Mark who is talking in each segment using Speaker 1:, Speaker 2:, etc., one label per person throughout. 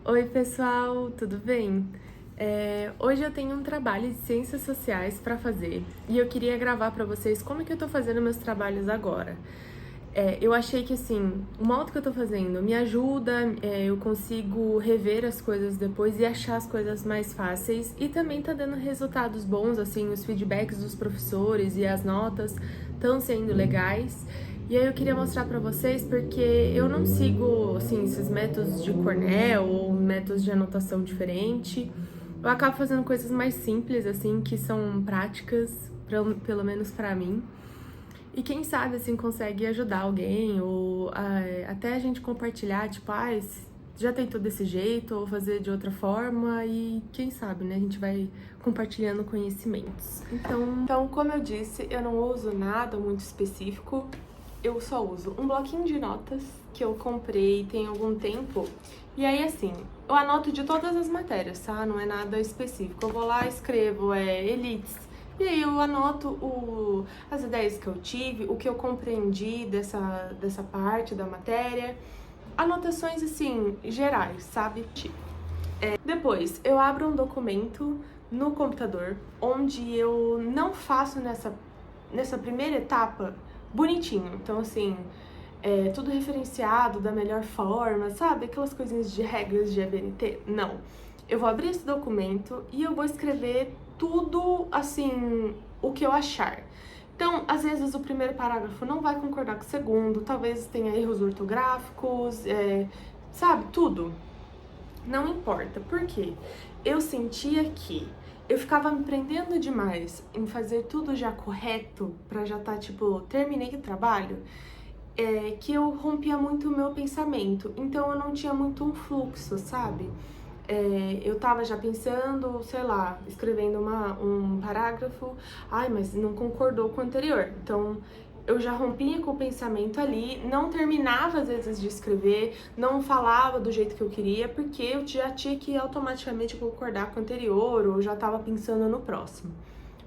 Speaker 1: Oi, pessoal, tudo bem? Hoje eu tenho um trabalho de ciências sociais para fazer e eu queria gravar para vocês como é que eu tô fazendo meus trabalhos agora. Eu achei que, assim, o modo que eu tô fazendo me ajuda, eu consigo rever as coisas depois e achar as coisas mais fáceis e também tá dando resultados bons, assim, os feedbacks dos professores e as notas estão sendo legais. E aí eu queria mostrar pra vocês porque eu não sigo, assim, esses métodos de Cornell ou métodos de anotação diferente. Eu acabo fazendo coisas mais simples, assim, que são práticas, pelo menos pra mim. E quem sabe, assim, consegue ajudar alguém ou até a gente compartilhar, tipo, já tentou desse jeito ou fazer de outra forma e quem sabe, né, a gente vai compartilhando conhecimentos. Então, como eu disse, eu não uso nada muito específico, eu só uso um bloquinho de notas que eu comprei tem algum tempo e aí, assim, eu anoto de todas as matérias, tá? Não é nada específico. Eu vou lá, escrevo, elites, e aí eu anoto as ideias que eu tive, o que eu compreendi dessa parte da matéria. Anotações, assim, gerais, sabe? Depois, eu abro um documento no computador, onde eu não faço nessa primeira etapa bonitinho. Então, assim, tudo referenciado da melhor forma, sabe? Aquelas coisinhas de regras de ABNT. Não. Eu vou abrir esse documento e eu vou escrever tudo, assim, o que eu achar. Então, às vezes o primeiro parágrafo não vai concordar com o segundo, talvez tenha erros ortográficos, sabe? Tudo. Não importa. Por quê? Eu sentia que eu ficava me prendendo demais em fazer tudo já correto, pra já tá, tipo, terminei o trabalho, que eu rompia muito o meu pensamento. Então eu não tinha muito um fluxo, sabe? Eu tava já pensando, sei lá, escrevendo um parágrafo, mas não concordou com o anterior. Então eu já rompia com o pensamento ali, não terminava às vezes de escrever, não falava do jeito que eu queria, porque eu já tinha que automaticamente concordar com o anterior, ou já estava pensando no próximo.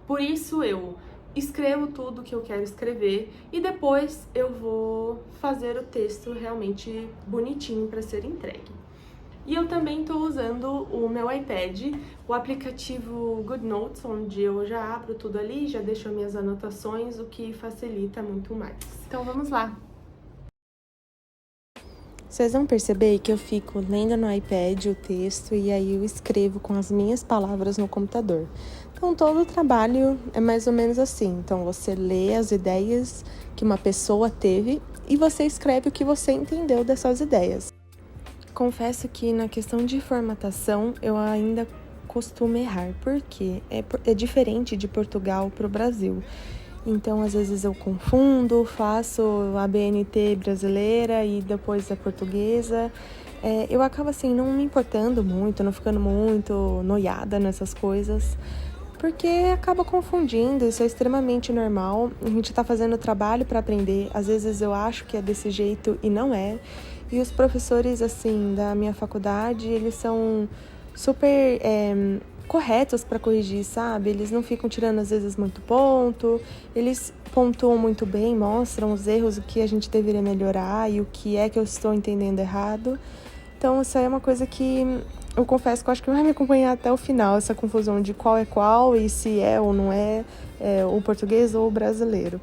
Speaker 1: Por isso eu escrevo tudo que eu quero escrever e depois eu vou fazer o texto realmente bonitinho para ser entregue. E eu também estou usando o meu iPad, o aplicativo GoodNotes, onde eu já abro tudo ali, já deixo minhas anotações, o que facilita muito mais. Então vamos lá! Vocês vão perceber que eu fico lendo no iPad o texto e aí eu escrevo com as minhas palavras no computador. Então todo o trabalho é mais ou menos assim. Então você lê as ideias que uma pessoa teve e você escreve o que você entendeu dessas ideias. Confesso que na questão de formatação eu ainda costumo errar, porque é diferente de Portugal para o Brasil. Então, às vezes eu confundo, faço a BNT brasileira e depois a portuguesa. Eu acabo assim não me importando muito, não ficando muito noiada nessas coisas, porque acaba confundindo, isso é extremamente normal. A gente tá fazendo trabalho para aprender, às vezes eu acho que é desse jeito e não é. E os professores, assim, da minha faculdade, eles são super corretos para corrigir, sabe? Eles não ficam tirando, às vezes, muito ponto, eles pontuam muito bem, mostram os erros, o que a gente deveria melhorar e o que é que eu estou entendendo errado. Então, isso aí é uma coisa que eu confesso que eu acho que vai me acompanhar até o final, essa confusão de qual é qual e se é ou não é, o português ou o brasileiro.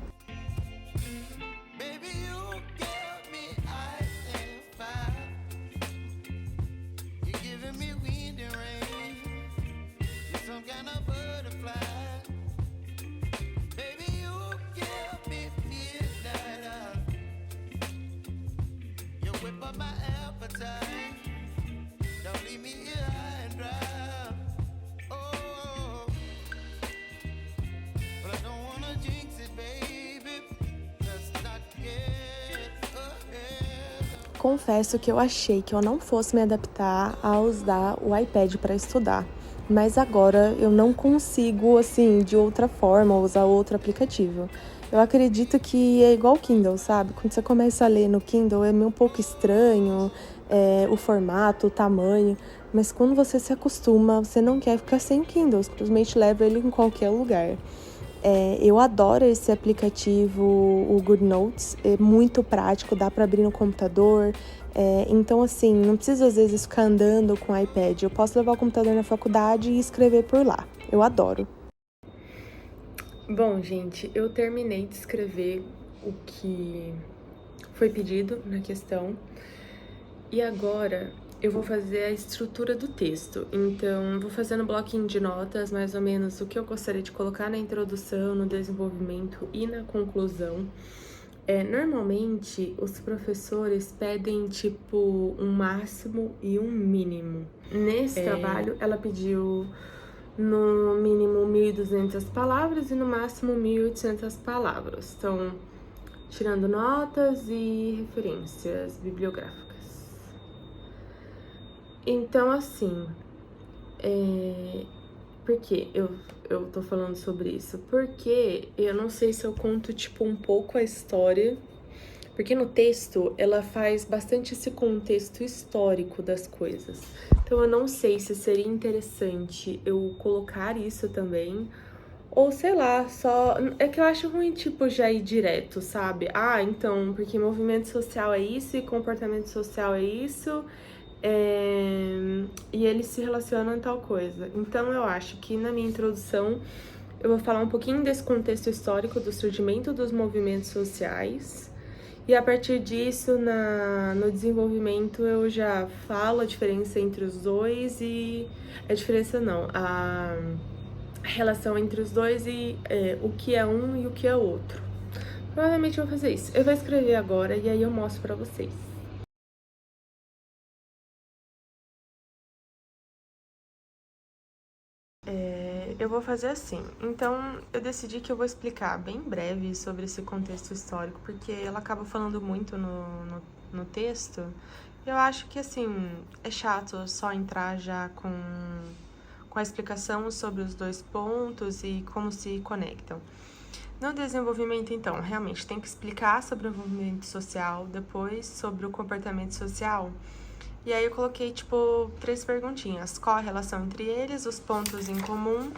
Speaker 1: Confesso que eu achei que eu não fosse me adaptar a usar o iPad para estudar, mas agora eu não consigo, assim, de outra forma, usar outro aplicativo. Eu acredito que é igual o Kindle, sabe? Quando você começa a ler no Kindle é meio um pouco estranho, o formato, o tamanho, mas quando você se acostuma, você não quer ficar sem o Kindle, simplesmente leva ele em qualquer lugar. Eu adoro esse aplicativo, o GoodNotes, é muito prático, dá para abrir no computador. Então, assim, não preciso às vezes ficar andando com o iPad. Eu posso levar o computador na faculdade e escrever por lá. Eu adoro. Bom, gente, eu terminei de escrever o que foi pedido na questão. E agora eu vou fazer a estrutura do texto. Então, vou fazer no bloquinho de notas, mais ou menos, o que eu gostaria de colocar na introdução, no desenvolvimento e na conclusão. Normalmente, os professores pedem, tipo, um máximo e um mínimo. Nesse trabalho, ela pediu no mínimo 1.200 palavras e no máximo 1.800 palavras. Então, tirando notas e referências bibliográficas. Então, assim, por que eu tô falando sobre isso? Porque eu não sei se eu conto, tipo, um pouco a história. Porque no texto, ela faz bastante esse contexto histórico das coisas. Então, eu não sei se seria interessante eu colocar isso também. Ou, sei lá, só... É que eu acho ruim, tipo, já ir direto, sabe? Ah, então, porque movimento social é isso e comportamento social é isso... E eles se relacionam em tal coisa. Então, eu acho que na minha introdução eu vou falar um pouquinho desse contexto histórico do surgimento dos movimentos sociais. E a partir disso, no desenvolvimento, eu já falo a diferença entre os dois e... A diferença não, a relação entre os dois e o que é um e o que é outro. Provavelmente eu vou fazer isso. Eu vou escrever agora e aí eu mostro pra vocês. Eu vou fazer assim. Então, eu decidi que eu vou explicar bem breve sobre esse contexto histórico, porque ela acaba falando muito no texto. Eu acho que, assim, é chato só entrar já com a explicação sobre os dois pontos e como se conectam. No desenvolvimento, então, realmente tem que explicar sobre o movimento social, depois sobre o comportamento social. E aí eu coloquei, tipo, 3 perguntinhas. Qual a relação entre eles, os pontos em comum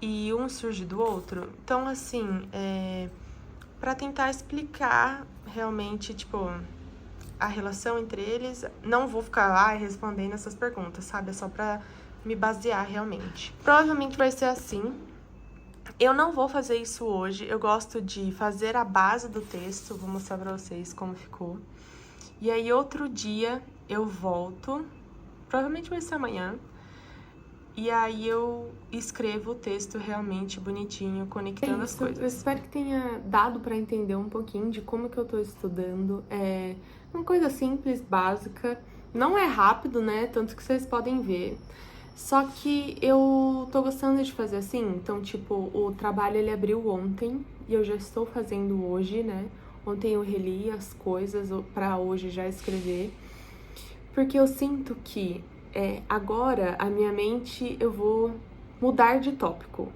Speaker 1: e um surge do outro? Então, assim, para tentar explicar realmente, tipo, a relação entre eles, não vou ficar lá respondendo essas perguntas, sabe? É só pra me basear realmente. Provavelmente vai ser assim. Eu não vou fazer isso hoje, eu gosto de fazer a base do texto, vou mostrar pra vocês como ficou. E aí, outro dia, eu volto, provavelmente vai ser amanhã, e aí eu escrevo o texto realmente bonitinho, conectando as coisas. Eu espero que tenha dado pra entender um pouquinho de como que eu tô estudando. É uma coisa simples, básica, não é rápido, né, tanto que vocês podem ver. Só que eu tô gostando de fazer assim, então, tipo, o trabalho ele abriu ontem e eu já estou fazendo hoje, né? Ontem eu reli as coisas pra hoje já escrever, porque eu sinto que agora a minha mente eu vou mudar de tópico.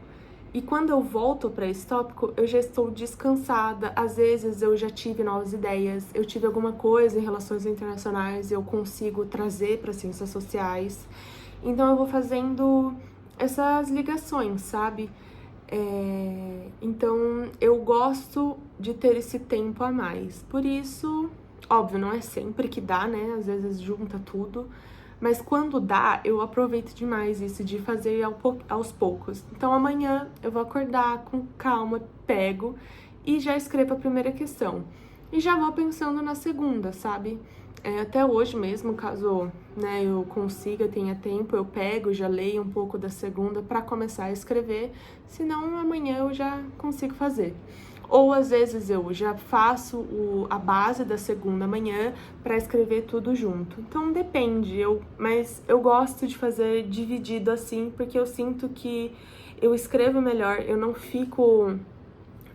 Speaker 1: E quando eu volto para esse tópico, eu já estou descansada. Às vezes eu já tive novas ideias, eu tive alguma coisa em relações internacionais, eu consigo trazer para ciências sociais. Então eu vou fazendo essas ligações, sabe? Então eu gosto de ter esse tempo a mais. Por isso, óbvio, não é sempre que dá, né? Às vezes junta tudo. Mas quando dá, eu aproveito demais isso de fazer aos poucos. Então amanhã eu vou acordar com calma, pego e já escrevo a primeira questão. E já vou pensando na segunda, sabe? Até hoje mesmo, caso eu consiga, tenha tempo, eu pego, já leio um pouco da segunda para começar a escrever, senão amanhã eu já consigo fazer. Ou às vezes eu já faço a base da segunda manhã para escrever tudo junto. Então depende, mas eu gosto de fazer dividido assim, porque eu sinto que eu escrevo melhor, eu não fico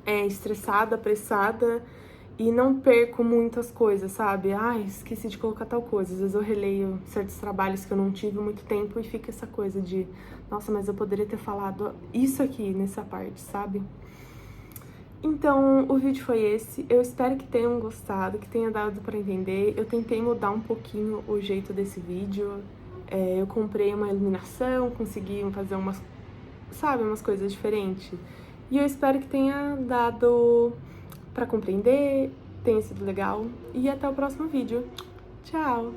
Speaker 1: estressada, apressada, e não perco muitas coisas, sabe? Ai, esqueci de colocar tal coisa. Às vezes eu releio certos trabalhos que eu não tive muito tempo e fica essa coisa de... Nossa, mas eu poderia ter falado isso aqui nessa parte, sabe? Então, o vídeo foi esse. Eu espero que tenham gostado, que tenha dado pra entender. Eu tentei mudar um pouquinho o jeito desse vídeo. Eu comprei uma iluminação, consegui fazer umas coisas diferentes. E eu espero que tenha dado pra compreender, tenha sido legal. E até o próximo vídeo. Tchau!